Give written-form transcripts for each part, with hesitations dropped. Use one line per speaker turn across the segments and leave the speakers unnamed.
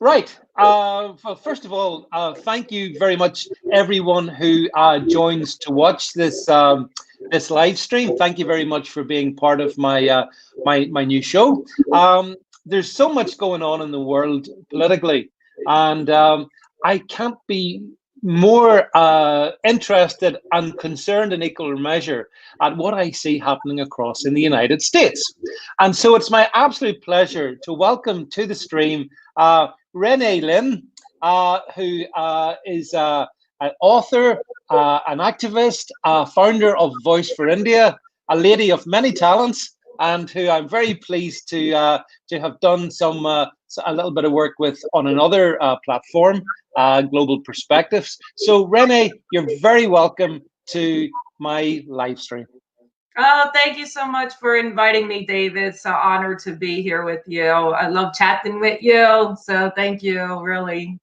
Right. Well, first of all, thank you very much, everyone who joins to watch this live stream. Thank you very much for being part of my new show. There's so much going on in the world politically, and I can't be more interested and concerned in equal measure at what I see happening across in the United States. And so it's my absolute pleasure to welcome to the stream Renee Lynn, who is an author, an activist, founder of Voice for India, a lady of many talents, and who I'm very pleased to have done a little bit of work with on another platform, Global Perspectives. So, Renee, you're very welcome to my live stream.
Oh, thank you so much for inviting me, David. It's an honor to be here with you. I love chatting with you. So thank you, really.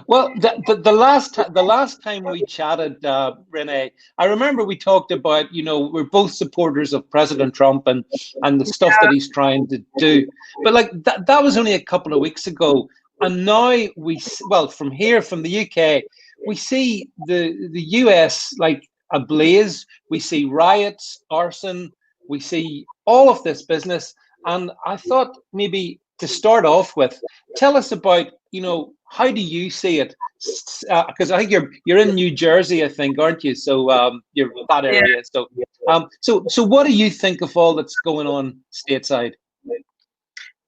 Well, the last time we chatted, Renee, I remember we talked about, we're both supporters of President Trump and the stuff that he's trying to do. But like that was only a couple of weeks ago. And now from here, from the UK, we see the US like ablaze. We see riots, arson. We see all of this business. And I thought maybe to start off with, tell us about, how do you see it? Because I think you're in New Jersey, I think, aren't you? So you're that area. So what do you think of all that's going on stateside?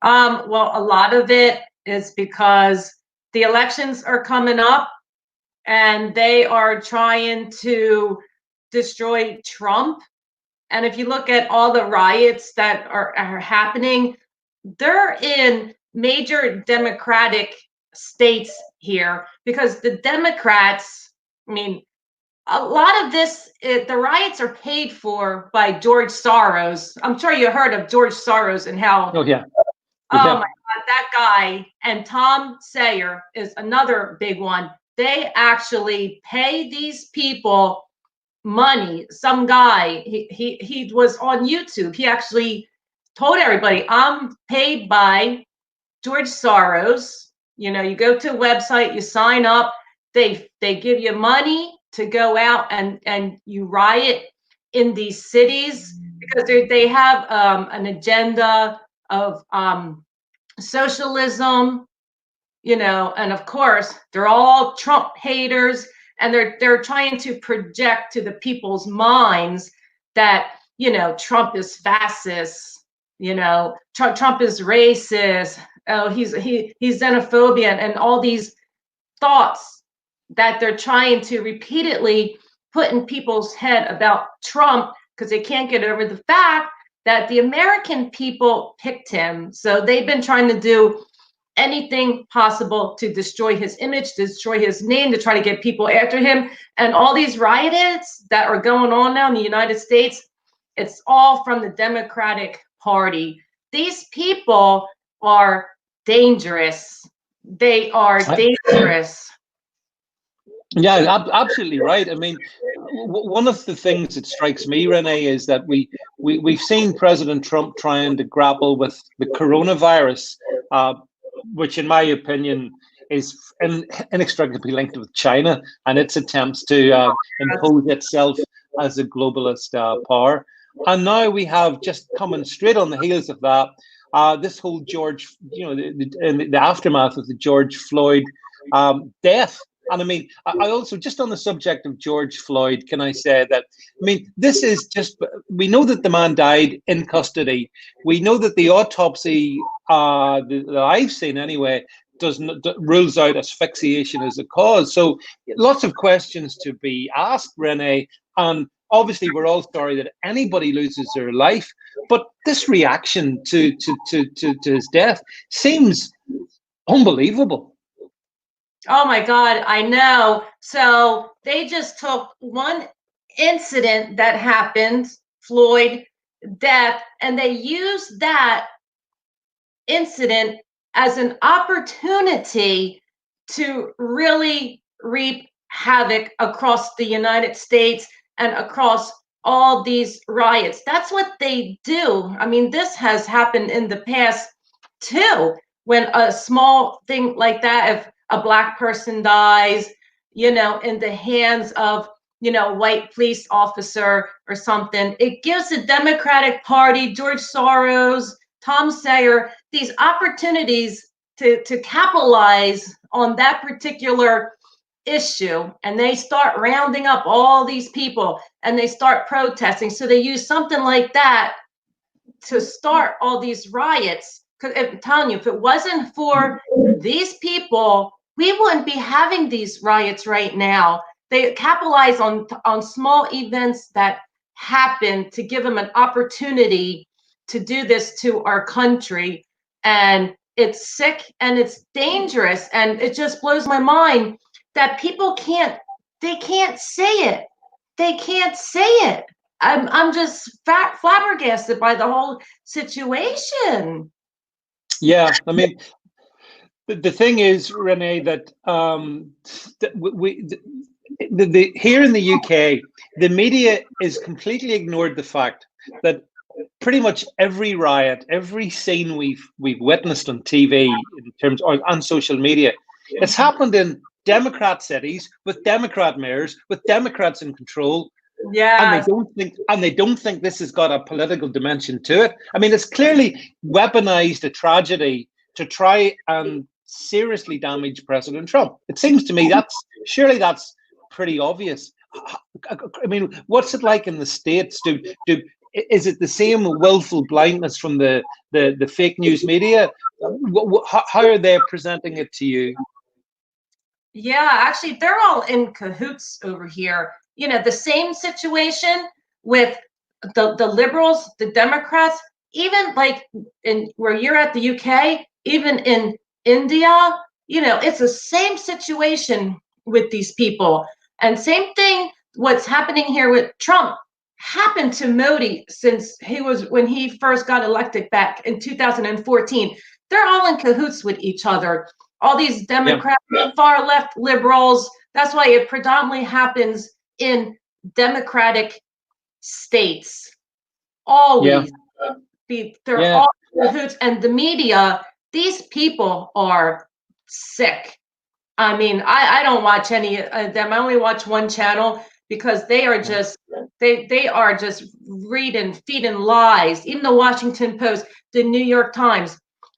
Well, a lot of it is because the elections are coming up, and they are trying to destroy Trump. And if you look at all the riots that are happening, they're in major Democratic states here, because the Democrats, a lot of the riots are paid for by George Soros. I'm sure you heard of George Soros and how.
Oh, yeah.
Oh my God, that guy. And Tom Sayer is another big one. They actually pay these people money. Some guy, he was on YouTube. He actually told everybody, I'm paid by George Soros. You go to a website, you sign up, they give you money to go out and you riot in these cities, because they have an agenda of socialism, and of course they're all Trump haters, and they're trying to project to the people's minds that Trump is fascist, Trump is racist, oh he's xenophobia, and all these thoughts that they're trying to repeatedly put in people's head about Trump, because they can't get over the fact that the American people picked him. So they've been trying to do anything possible to destroy his image, to destroy his name, to try to get people after him. And all these riots that are going on now in the United States, it's all from the Democratic Party. These people are dangerous. They are dangerous.
Yeah, absolutely right. One of the things that strikes me, Renee, is that we've seen President Trump trying to grapple with the coronavirus, which, in my opinion, is inextricably linked with China and its attempts to impose itself as a globalist power. And now we have, just coming straight on the heels of that, this whole the aftermath of the George Floyd death. And I also, just on the subject of George Floyd, can I say that, this is just, we know that the man died in custody. We know that the autopsy, that I've seen anyway, rules out asphyxiation as a cause. So lots of questions to be asked, Renee. And obviously, we're all sorry that anybody loses their life. But this reaction to his death seems unbelievable.
Oh my God, I know. So they just took one incident that happened, Floyd death, and they used that incident as an opportunity to really reap havoc across the United States and across all these riots. That's what they do. This has happened in the past too. when a small thing like that, if a Black person dies, in the hands of, white police officer or something, it gives the Democratic Party, George Soros, Tom Sayer, these opportunities to capitalize on that particular issue, and they start rounding up all these people and they start protesting. So they use something like that to start all these riots. Because I'm telling you, if it wasn't for these people, we wouldn't be having these riots right now. They capitalize on small events that happen to give them an opportunity to do this to our country. And it's sick and it's dangerous. And it just blows my mind that people they can't say it. They can't say it. I'm just flabbergasted by the whole situation.
Yeah, I mean, the thing is, Renee, that here in the UK, the media is completely ignored the fact that pretty much every riot, every scene we've witnessed on TV in terms or on social media, it's happened in Democrat cities with Democrat mayors, with Democrats in control.
Yeah.
And they don't think this has got a political dimension to it. I mean, it's clearly weaponized a tragedy to try and seriously damage President Trump. It seems to me that's pretty obvious. I mean, what's it like in the States? Is it the same willful blindness from the fake news media? How are they presenting it to you?
Yeah, actually, they're all in cahoots over here. The same situation with the liberals, the Democrats, even like in where you're at the UK, even in India, it's the same situation with these people. And same thing, what's happening here with Trump happened to Modi since when he first got elected back in 2014. They're all in cahoots with each other. All these Democrats, far left liberals. That's why it predominantly happens in Democratic states. Always. They're all in cahoots. And the media, these people are sick. I mean, I don't watch any of them. I only watch one channel because they are just they are just feeding lies. Even the Washington Post, the New York Times,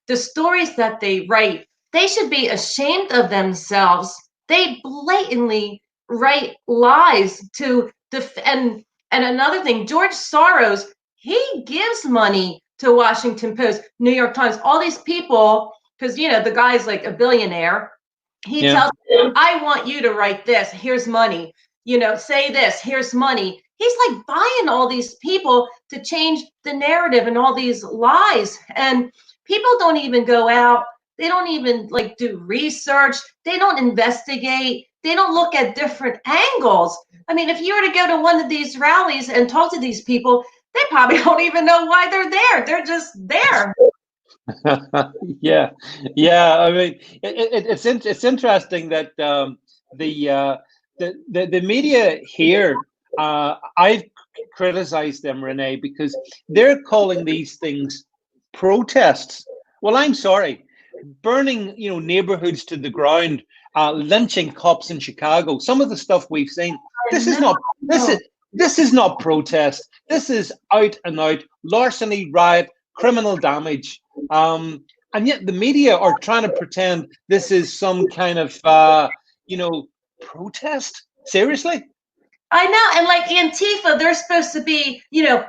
the stories that they write, they should be ashamed of themselves. They blatantly write lies to defend. And another thing, George Soros, he gives money to Washington Post, New York Times, all these people, because the guy's like a billionaire. He tells them, I want you to write this. Here's money. Say this. Here's money. He's like buying all these people to change the narrative and all these lies. And people don't even go out. They don't even do research. They don't investigate. They don't look at different angles. I mean, if you were to go to one of these rallies and talk to these people, they probably don't even know why they're there. They're just there.
Yeah. I mean, it's interesting that the media here. I've criticized them, Renee, because they're calling these things protests. Well, I'm sorry, burning neighborhoods to the ground, lynching cops in Chicago. Some of the stuff we've seen. This is not protest. This is out and out larceny, riot, criminal damage. And yet the media are trying to pretend this is some kind of protest. Seriously?
I know. And like Antifa, they're supposed to be,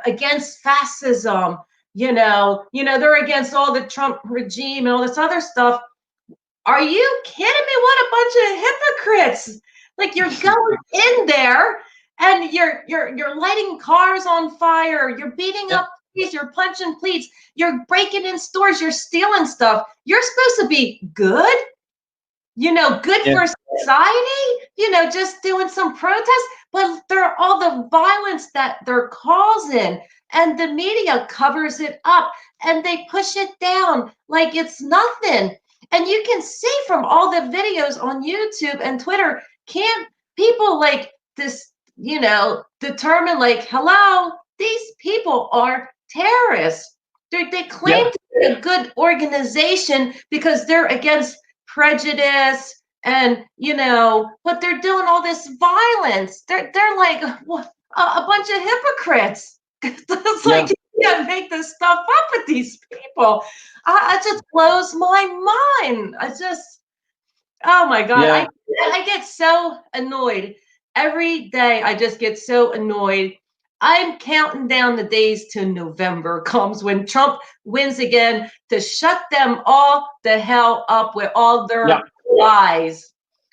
against fascism, they're against all the Trump regime and all this other stuff. Are you kidding me? What a bunch of hypocrites. Like, you're going in there and you're lighting cars on fire, you're beating up police, you're punching police, you're breaking in stores, you're stealing stuff. You're supposed to be good, good for society, just doing some protests, but they're all the violence that they're causing, and the media covers it up and they push it down like it's nothing. And you can see from all the videos on YouTube and Twitter, can't people like this, determine hello, these people are terrorists. They claim to be a good organization because they're against prejudice and, but they're doing all this violence. They're like a bunch of hypocrites. It's like you can't make this stuff up with these people. It just blows my mind. Oh my God, I get so annoyed. Every day I just get so annoyed. I'm counting down the days to November comes when Trump wins again to shut them all the hell up with all their lies.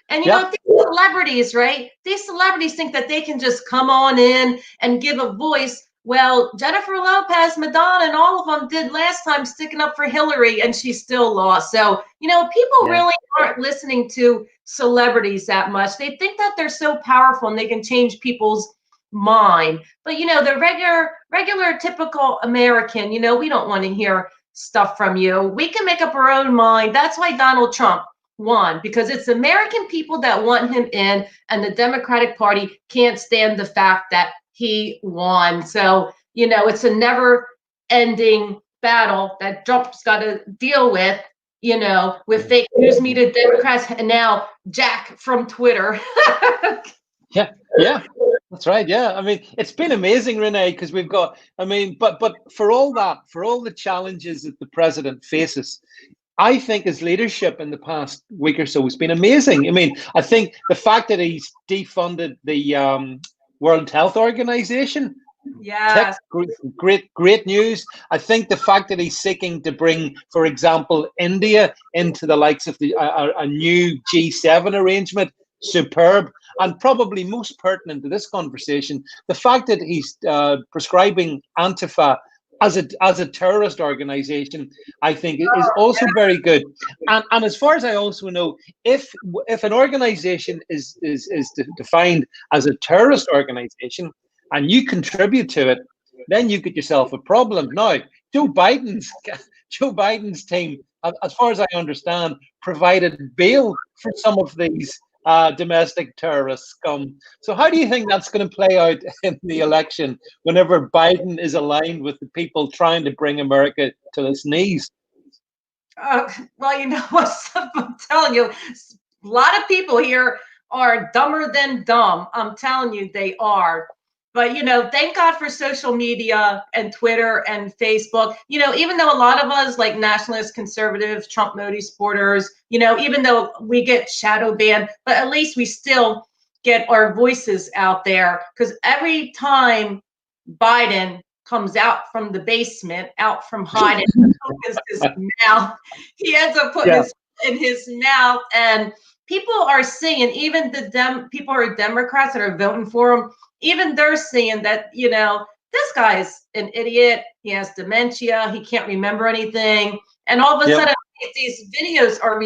And these celebrities, right? These celebrities think that they can just come on in and give a voice. Well, Jennifer Lopez, Madonna, and all of them did last time sticking up for Hillary, and she still lost. So, people really aren't listening to celebrities that much. They think that they're so powerful and they can change people's mind. But, the regular, typical American, we don't want to hear stuff from you. We can make up our own mind. That's why Donald Trump won, because it's American people that want him in, and the Democratic Party can't stand the fact that he won. So, it's a never ending battle that Trump's got to deal with, with fake news media Democrats and now Jack from Twitter.
Yeah, that's right. Yeah, I mean, it's been amazing, Renee, because we've got, but for all the challenges that the president faces, I think his leadership in the past week or so has been amazing. I mean, I think the fact that he's defunded the World Health Organization, great news. I think the fact that he's seeking to bring, for example, India into the likes of a new G7 arrangement, superb. And probably most pertinent to this conversation, the fact that he's prescribing Antifa as a terrorist organization, I think is also very good. And as far as I also know, if an organization is defined as a terrorist organization and you contribute to it, then you get yourself a problem. Now, Joe Biden's team, as far as I understand, provided bail for some of these domestic terrorist scum. So how do you think that's going to play out in the election whenever Biden is aligned with the people trying to bring America to its knees?
Well, you know what? I'm telling you, a lot of people here are dumber than dumb. I'm telling you, they are. But, thank God for social media and Twitter and Facebook. Even though a lot of us, like nationalist, conservative, Trump Modi supporters, even though we get shadow banned, but at least we still get our voices out there. Because every time Biden comes out from the basement, out from hiding, his mouth, he ends up putting his in his mouth, and people are seeing, even the people who are Democrats that are voting for him, even they're seeing that, this guy's an idiot. He has dementia. He can't remember anything. And all of a sudden, these videos are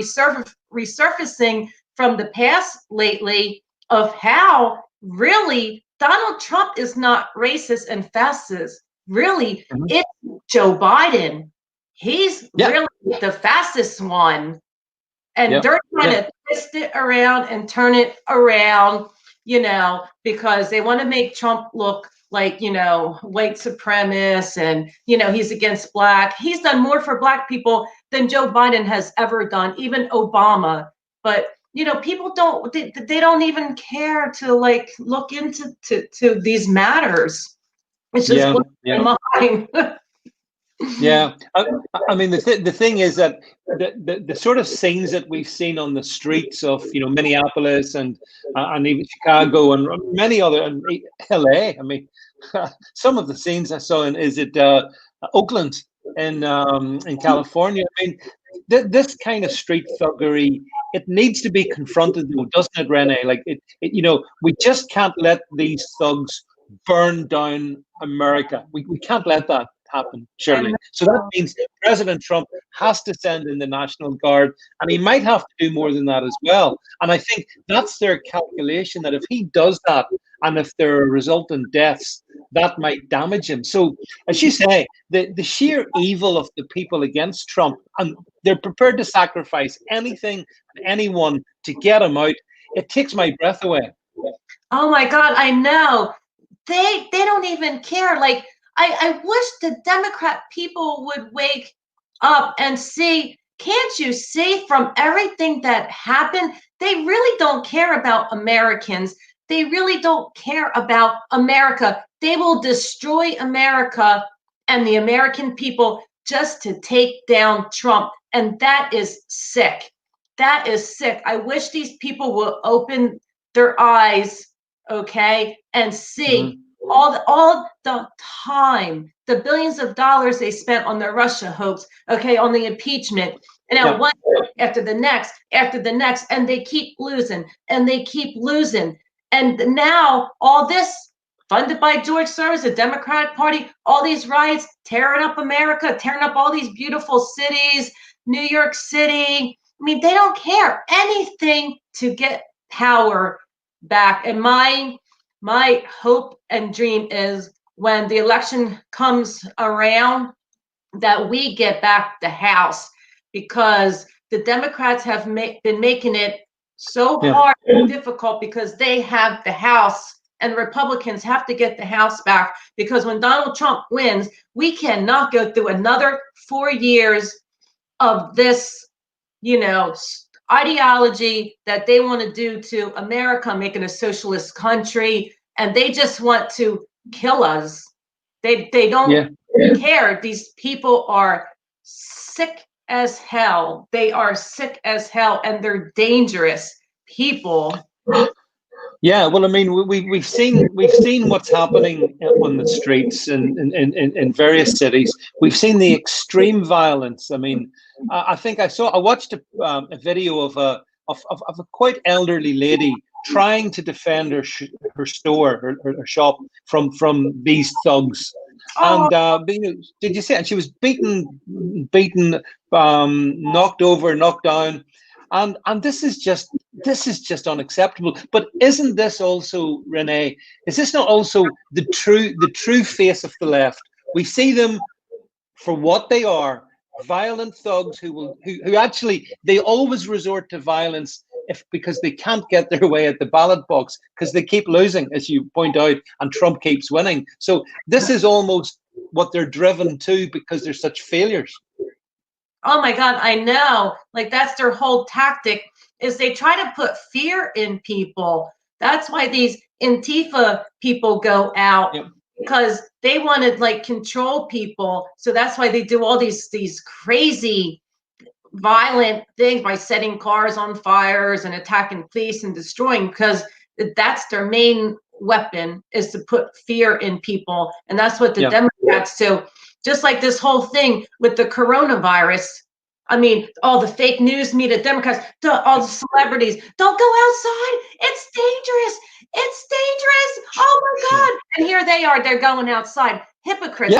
resurfacing from the past lately of how really Donald Trump is not racist and fascist. Really, it's Joe Biden. He's really the fastest one. And they're trying to twist it around and turn it around, because they want to make Trump look like, white supremacist and, he's against black. He's done more for black people than Joe Biden has ever done, even Obama. But, people they don't even care to look into to these matters. It's just blowing my mind.
Yeah, I mean the thing is that the sort of scenes that we've seen on the streets of Minneapolis and even Chicago and many other, and LA. I mean, some of the scenes I saw in Oakland in California. I mean, this kind of street thuggery, it needs to be confronted, though, doesn't it, Renee? Like we just can't let these thugs burn down America. We can't let that happen, surely. So that means President Trump has to send in the National Guard, and he might have to do more than that as well. And I think that's their calculation, that if he does that, and if there are resultant deaths, that might damage him. So, as you say, the sheer evil of the people against Trump, and they're prepared to sacrifice anything and anyone to get him out, it takes my breath away.
Oh my God, I know. They don't even care. Like, I wish the Democrat people would wake up and see. Can't you see from everything that happened? They really don't care about Americans. They really don't care about America. They will destroy America and the American people just to take down Trump. And that is sick. That is sick. I wish these people will open their eyes, okay, and see all the time, the billions of dollars they spent on the Russia hoax, okay, on the impeachment, and now one after the next, and they keep losing, and they keep losing. And now all this funded by George Soros, the Democratic Party, all these riots, tearing up America, tearing up all these beautiful cities, New York City. I mean, they don't care anything to get power back. And my hope and dream is when the election comes around that we get back the House, because the Democrats have been making it so hard and difficult because they have the House, and the Republicans have to get the House back, because when Donald Trump wins, we cannot go through another 4 years of this, ideology that they want to do to America, making a socialist country, and they just want to kill us. They don't care. These people are sick as hell. They are sick as hell, and they're dangerous people.
Yeah, well, I mean, we've seen what's happening on the streets in various cities. We've seen the extreme violence. I mean, I think I watched a video of a quite elderly lady trying to defend her store, her shop from these thugs. And did you see? And she was beaten, knocked over, knocked down. And this is just unacceptable. But isn't this also, Renee? Is this not also the true face of the left? We see them for what they are: violent thugs who actually, they always resort to violence because they can't get their way at the ballot box, because they keep losing, as you point out, and Trump keeps winning. So this is almost what they're driven to, because they're such failures.
Oh my God, I know. Like, that's their whole tactic, is they try to put fear in people. That's why these Antifa people go out, because they want to like control people. So that's why they do all these crazy violent things by setting cars on fires and attacking police and destroying, because that's their main weapon, is to put fear in people. And that's what the Democrats do. Just like this whole thing with the coronavirus. I mean, all the fake news media, Democrats, all the celebrities, don't go outside. It's dangerous. It's dangerous. Oh my God. And here they are. They're going outside. Hypocrites.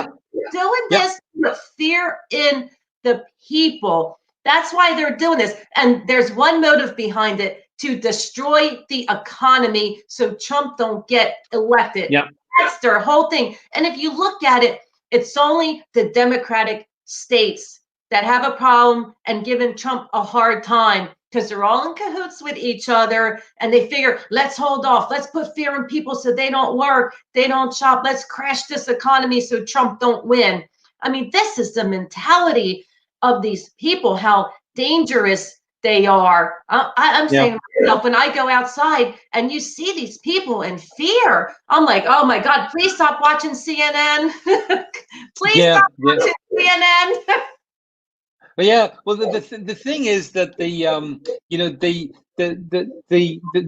Doing this to put fear in the people. That's why they're doing this. And there's one motive behind it: to destroy the economy so Trump don't get elected. That's their whole thing. And if you look at it, it's only the Democratic states that have a problem and giving Trump a hard time, because they're all in cahoots with each other, and they figure, let's hold off. Let's put fear in people so they don't work, they don't shop. Let's crash this economy so Trump don't win. I mean, this is the mentality of these people, how dangerous they are. I'm saying to myself, when I go outside and you see these people in fear, I'm like, oh my God, please stop watching CNN. Please stop watching CNN.
Well, the thing is that the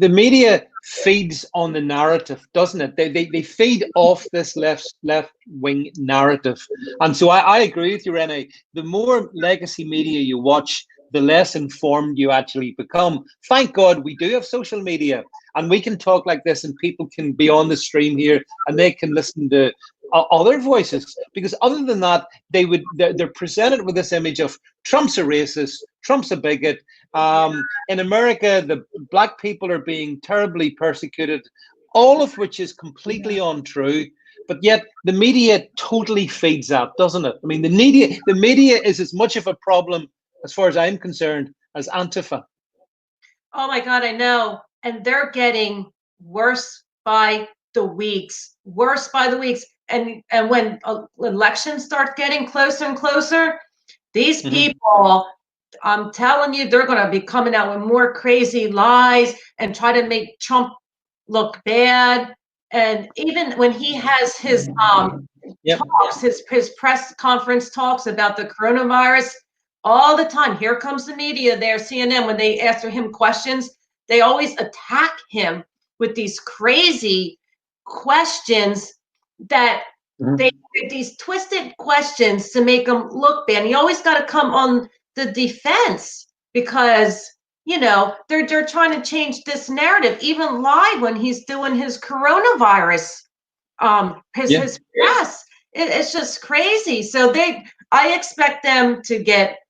media feeds on the narrative, doesn't it? They feed off this left wing narrative, and so I agree with you, Renee. The more legacy media you watch, the less informed you actually become. Thank God we do have social media, and we can talk like this, and people can be on the stream here, and they can listen to other voices, because other than that, they're presented with this image of Trump's a racist, Trump's a bigot. In America, the black people are being terribly persecuted, all of which is completely untrue. But yet the media totally feeds that, doesn't it? I mean, the media is as much of a problem, as far as I'm concerned, as Antifa.
Oh my God, I know. And they're getting worse by the weeks, worse by the weeks. and when elections start getting closer and closer, these people, I'm telling you, they're going to be coming out with more crazy lies and try to make Trump look bad. And even when he has his talks, his press conference talks about the coronavirus, all the time, here comes the media there, CNN, when they answer him questions, they always attack him with these crazy questions that these twisted questions to make him look bad. And you always got to come on the defense because, you know, they're trying to change this narrative, even live when he's doing his coronavirus, his press. It's just crazy. So I expect them to get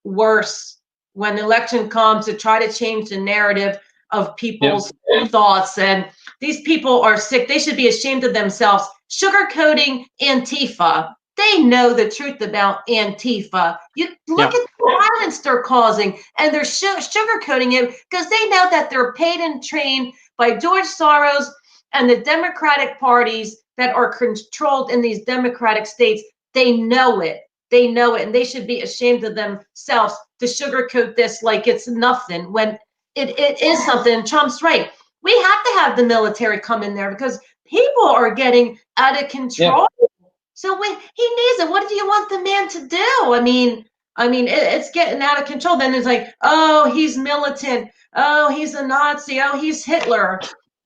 worse when the election comes, to try to change the narrative of people's thoughts. And these people are sick. They should be ashamed of themselves. Sugarcoating Antifa. They know the truth about Antifa. You look at the violence they're causing, and they're sugarcoating it because they know that they're paid and trained by George Soros and the Democratic parties that are controlled in these Democratic states. They know it. They know it, and they should be ashamed of themselves to sugarcoat this like it's nothing when it is something. And Trump's right. We have to have the military come in there because people are getting out of control. So he needs it. What do you want the man to do? I mean, it's getting out of control. Then it's like, oh, he's militant. Oh, he's a Nazi. Oh, he's Hitler.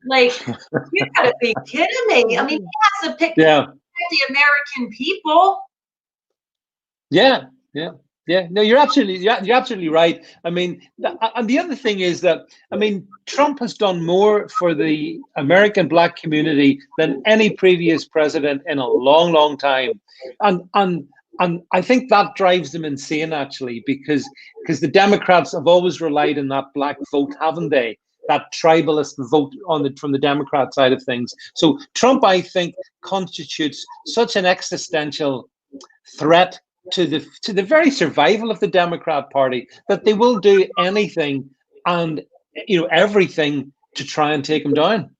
Like, you gotta be kidding me. I mean, he has to pick the American people.
Yeah. No, you're absolutely right. I mean, and the other thing is that, I mean, Trump has done more for the American Black community than any previous president in a long, long time, and I think that drives them insane, actually, because the Democrats have always relied on that Black vote, haven't they? That tribalist vote from the Democrat side of things. So Trump, I think, constitutes such an existential threat to the very survival of the Democrat Party that they will do anything and everything to try and take him down.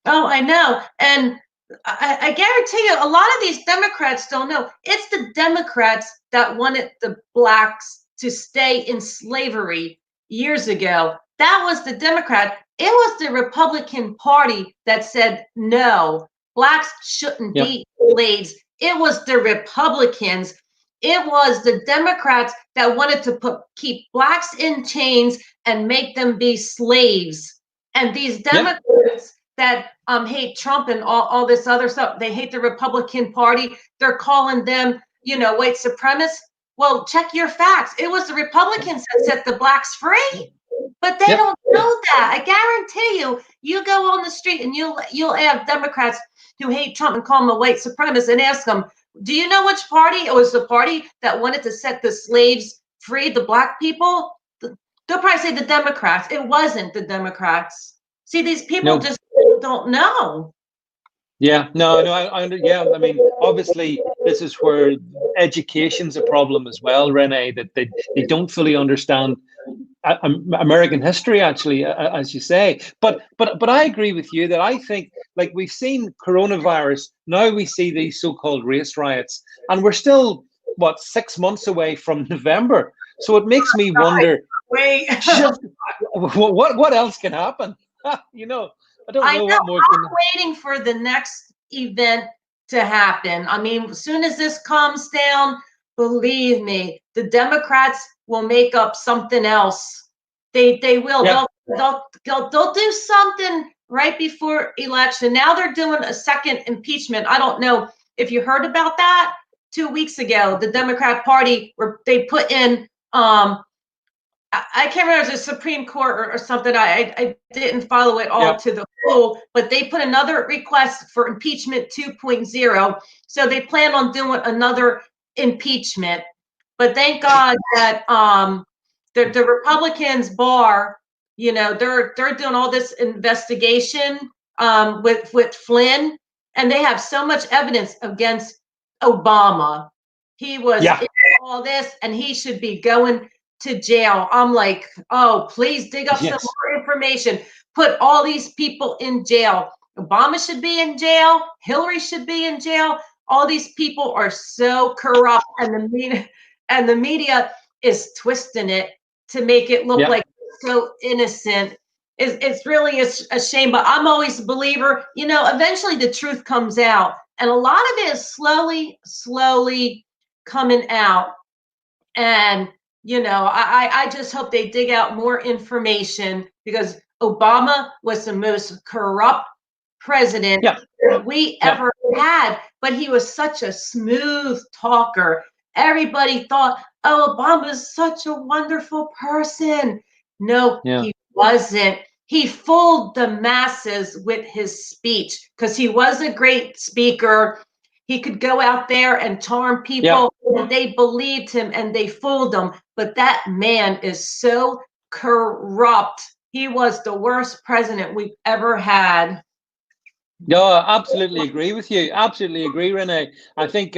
Oh, I know. And I guarantee you, a lot of these Democrats don't know. It's the Democrats that wanted the blacks to stay in slavery years ago. That was the Democrat. It was the Republican Party that said, no, blacks shouldn't be slaves. It was the Republicans. It was the Democrats that wanted to keep blacks in chains and make them be slaves. And these Democrats that hate Trump and all this other stuff, they hate the Republican Party. They're calling them, white supremacists. Well, check your facts. It was the Republicans that set the blacks free. But they don't know that. I guarantee you, you go on the street and you'll have Democrats who hate Trump and call him a white supremacist and ask them, do you know which party? It was the party that wanted to set the slaves free, the black people? They'll probably say the Democrats. It wasn't the Democrats. See, these people just don't know.
I mean, obviously, this is where education's a problem as well, Renee, that they don't fully understand American history, actually, as you say. But I agree with you that I think, like, we've seen coronavirus, now we see these so-called race riots, and we're still, 6 months away from November. So it makes me wonder, what else can happen? I don't know what more can.
I'm waiting for the next event to happen. I mean, as soon as this calms down, believe me, the Democrats will make up something else. They will. Yeah. They'll do something right before election. Now they're doing a second impeachment. I don't know if you heard about that. 2 weeks ago, the Democrat Party they put in I can't remember if it was the Supreme Court or something. I didn't follow it all to the full, but they put another request for impeachment 2.0. So they plan on doing another impeachment. But thank God that the Republicans bar, they're doing all this investigation with Flynn, and they have so much evidence against Obama. He was in all this, and he should be going to jail. I'm like, oh, please dig up some more information. Put all these people in jail. Obama should be in jail. Hillary should be in jail. All these people are so corrupt, and the media is twisting it to make it look
Yeah.
like so innocent. It's really a shame. But I'm always a believer. You know, eventually the truth comes out, and a lot of it is slowly coming out. And you know, I just hope they dig out more information, because Obama was the most corrupt president
Yeah.
we
Yeah.
ever had, but he was such a smooth talker. Everybody thought, oh, Obama's such a wonderful person. No,
Yeah.
he wasn't. He fooled the masses with his speech because he was a great speaker. He could go out there and charm
Yeah.
people, and they believed him and they fooled them. But that man is so corrupt. He was the worst president we've ever had.
No, I absolutely agree with you. Absolutely agree, Renee. I think,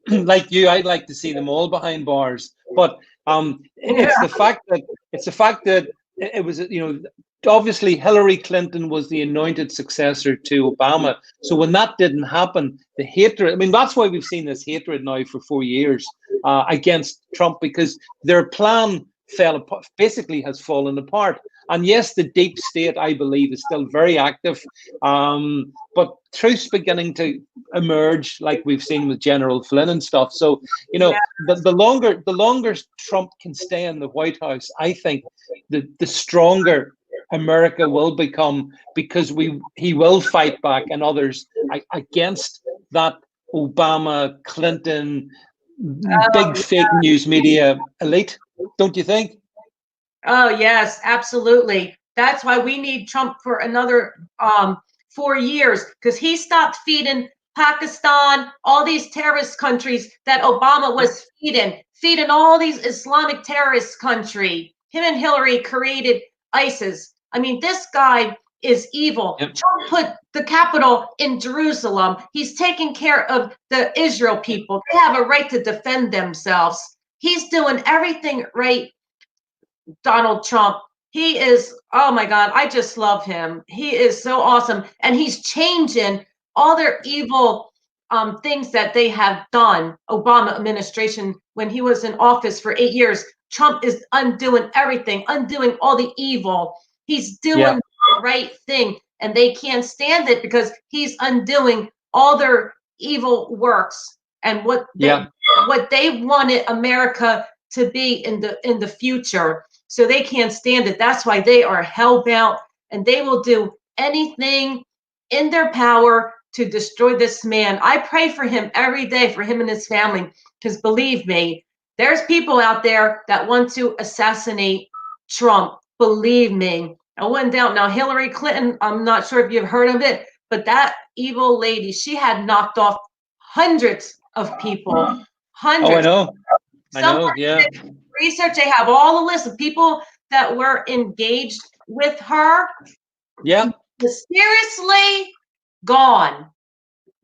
like you, I'd like to see them all behind bars. But
Yeah.
it's the fact that it was, you know, obviously Hillary Clinton was the anointed successor to Obama. So when that didn't happen, the hatred. I mean, that's why we've seen this hatred now for 4 years against Trump, because their plan fell apart, basically has fallen apart. And yes, the deep state, I believe, is still very active. But truth's beginning to emerge, like we've seen with General Flynn and stuff. So, you know,
Yeah.
the longer Trump can stay in the White House, I think the stronger America will become, because he will fight back, and others against that Obama, Clinton, big
Oh,
fake news media elite. Don't you think?
oh, yes, absolutely. That's why we need Trump for another 4 years, because he stopped feeding Pakistan, all these terrorist countries that Obama
Yep.
was feeding all these Islamic terrorist country. Him and Hillary created ISIS. I mean, this guy is evil.
Yep.
Trump put the capital in Jerusalem. He's taking care of the Israel people. They have a right to defend themselves. He's doing everything right. Donald Trump. He is, oh my God, I just love him. He is so awesome. And he's changing all their evil things that they have done. Obama administration, when he was in office for 8 years, Trump is undoing everything, undoing all the evil. He's doing
Yeah.
the right thing. And they can't stand it because he's undoing all their evil works and
Yeah.
what they wanted America to be in the future. So they can't stand it. That's why they are hellbound, and they will do anything in their power to destroy this man. I pray for him every day, for him and his family, because believe me, there's people out there that want to assassinate Trump. Believe me. I went down. Now, Hillary Clinton, I'm not sure if you've heard of it, but that evil lady, she had knocked off hundreds of people.
Oh, I
Hundreds.
know. I
Some
know. Yeah.
research, they have all the lists of people that were engaged with her,
Yeah.
mysteriously gone.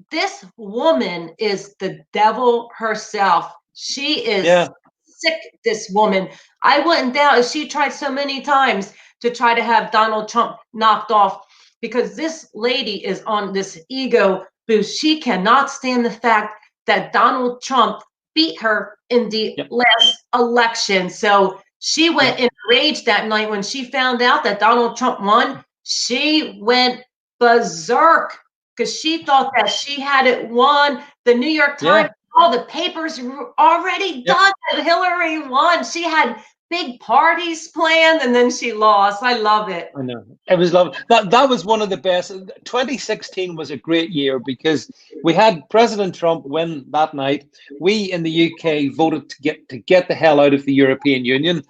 This woman is the devil herself. She is
Yeah.
sick, this woman. I wouldn't doubt it. She tried so many times to try to have Donald Trump knocked off, because this lady is on this ego boost. She cannot stand the fact that Donald Trump beat her in the
Yep.
last election. So she went
Yep.
enraged that night when she found out that Donald Trump won. She went berserk because she thought that she had it won. The New York Times,
Yeah.
all the papers were already
Yep.
done that Hillary won. She had big parties planned, and then she lost. I love it.
I know. It was lovely. That was one of the best. 2016 was a great year because we had President Trump win that night. We in the UK voted to get the hell out of the European Union.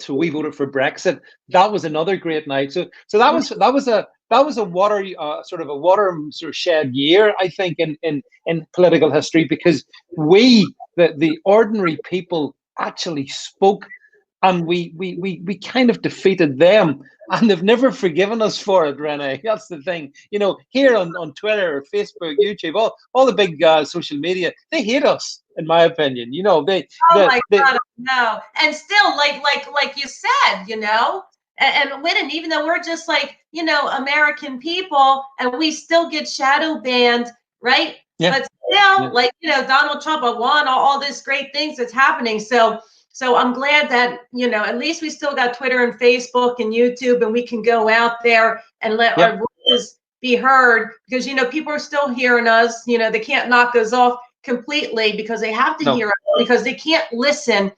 So we voted for Brexit. That was another great night. So that was a watershed year, I think, in political history, because the ordinary people actually spoke, and we kind of defeated them, and they've never forgiven us for it, Renee. That's the thing. You know, here on Twitter or Facebook, YouTube, all the big social media, they hate us, in my opinion. You know,
Oh my God, no. And still, like you said, and winning, even though we're just like, American people, and we still get shadow banned, right?
Yeah.
But still,
Yeah.
like, Donald Trump won all this great things that's happening. So I'm glad that, at least we still got Twitter and Facebook and YouTube, and we can go out there and let our voices be heard, because, people are still hearing us. They can't knock us off completely, because they have to hear us, because they can't listen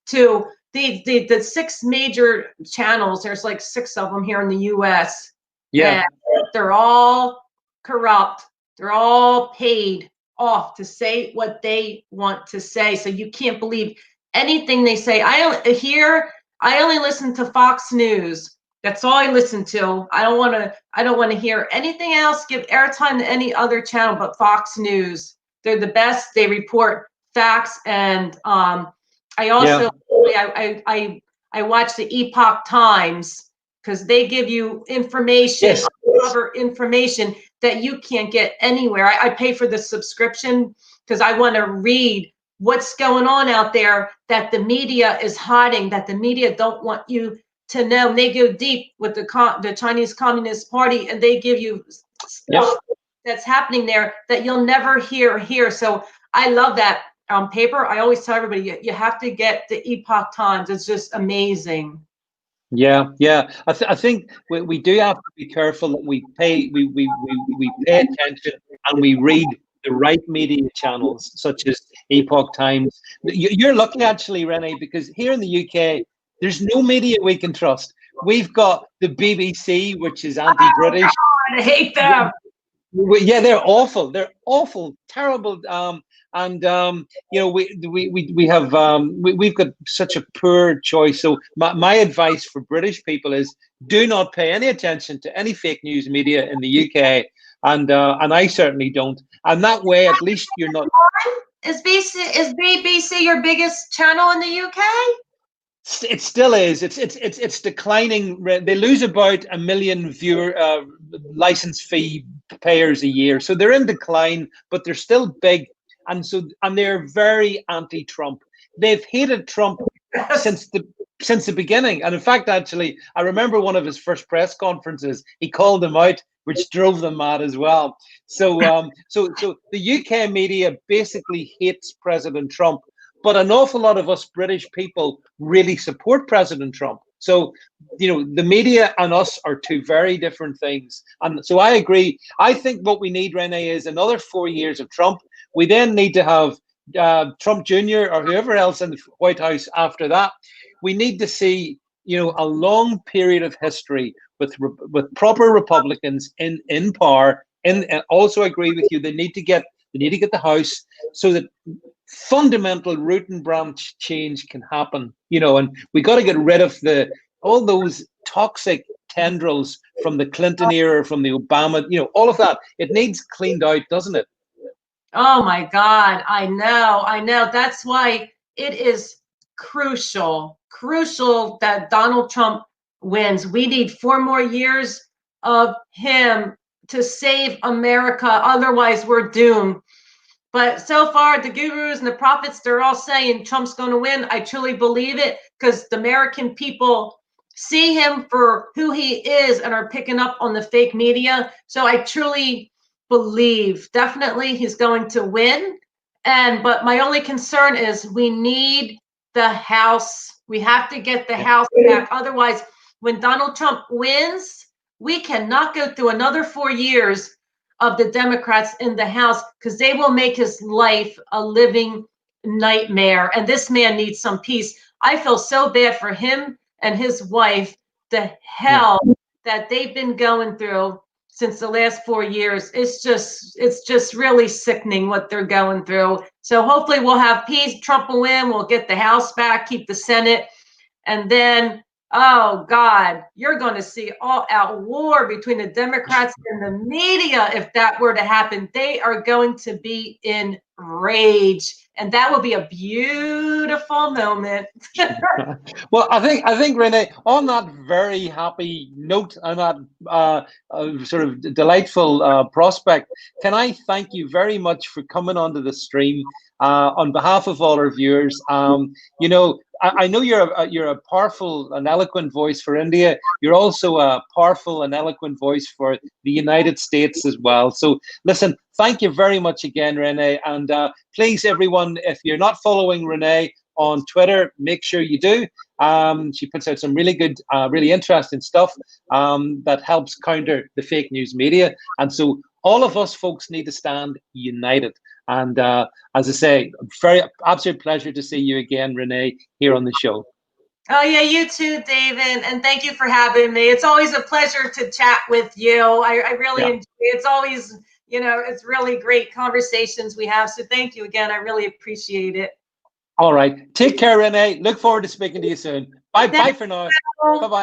to the 6 major channels. There's like 6 of them here in the US.
Yeah.
And they're all corrupt. They're all paid off to say what they want to say. So you can't believe anything they say. I only listen to Fox News. That's all I listen to. I don't want to hear anything else, give airtime to any other channel but Fox News. They're the best. They report facts. And I also I watch the Epoch Times, because they give you information, cover information that you can't get anywhere. I pay for the subscription because I want to read what's going on out there that the media is hiding, that the media don't want you to know. And they go deep with the Chinese Communist Party, and they give you stuff that's happening there that you'll never hear here. So I love that. On paper, I always tell everybody, you have to get the Epoch Times. It's just amazing.
Yeah. I think we do have to be careful that we pay attention, and we read the right media channels, such as Epoch Times. You're lucky, actually, Renee, because here in the UK, there's no media we can trust. We've got the BBC, which is anti-British.
I hate them.
Yeah, they're awful. They're awful, terrible. We've got such a poor choice. So my advice for British people is, do not pay any attention to any fake news media in the UK, and I certainly don't. And that way, at least you're not.
Is BBC your biggest channel in the UK?
It still is. It's declining. They lose about 1 million license fee payers a year, so they're in decline, but they're still big, and they're very anti-Trump. They've hated Trump since the beginning, and in fact, actually, I remember one of his first press conferences. He called them out, which drove them mad as well. So the UK media basically hates President Trump. But an awful lot of us British people really support President Trump. So, the media and us are 2 very different things. And so I agree. I think what we need, Renee, is another 4 years of Trump. We then need to have Trump Jr. or whoever else in the White House after that. We need to see, a long period of history with proper Republicans in power. And also agree with you, they need to get the House, so that fundamental root and branch change can happen, and we got to get rid of all those toxic tendrils from the Clinton era, from the Obama, all of that. It needs cleaned out, doesn't it?
Oh my God, I know. That's why it is crucial that Donald Trump wins. We need 4 more years of him to save America. Otherwise, we're doomed. But so far, the gurus and the prophets, they're all saying Trump's going to win. I truly believe it, because the American people see him for who he is and are picking up on the fake media. So I truly believe definitely he's going to win. But my only concern is we need the House. We have to get the House back. Otherwise, when Donald Trump wins, we cannot go through another 4 years of the Democrats in the House, because they will make his life a living nightmare. And this man needs some peace. I feel so bad for him and his wife, the hell that they've been going through since the last 4 years. It's just really sickening what they're going through. So hopefully we'll have peace. Trump will win. We'll get the House back, keep the Senate. And then, oh God, you're going to see all-out war between the Democrats and the media if that were to happen. They are going to be enraged, and that will be a beautiful moment.
Well, I think Renee, on that very happy note and that sort of delightful prospect, can I thank you very much for coming onto the stream on behalf of all our viewers. I know you're a powerful and eloquent voice for India. You're also a powerful and eloquent voice for the United States as well. So listen, thank you very much again, Renee. And please, everyone, if you're not following Renee on Twitter, make sure you do. She puts out some really good, really interesting stuff that helps counter the fake news media. And so all of us folks need to stand united. And as I say, very absolute pleasure to see you again, Renee, here on the show.
Oh yeah, you too, David, and thank you for having me. It's always a pleasure to chat with you. I really enjoy it. It's always, it's really great conversations we have. So thank you again. I really appreciate it.
All right. Take care, Renee. Look forward to speaking to you soon. Bye for now. Bye-bye.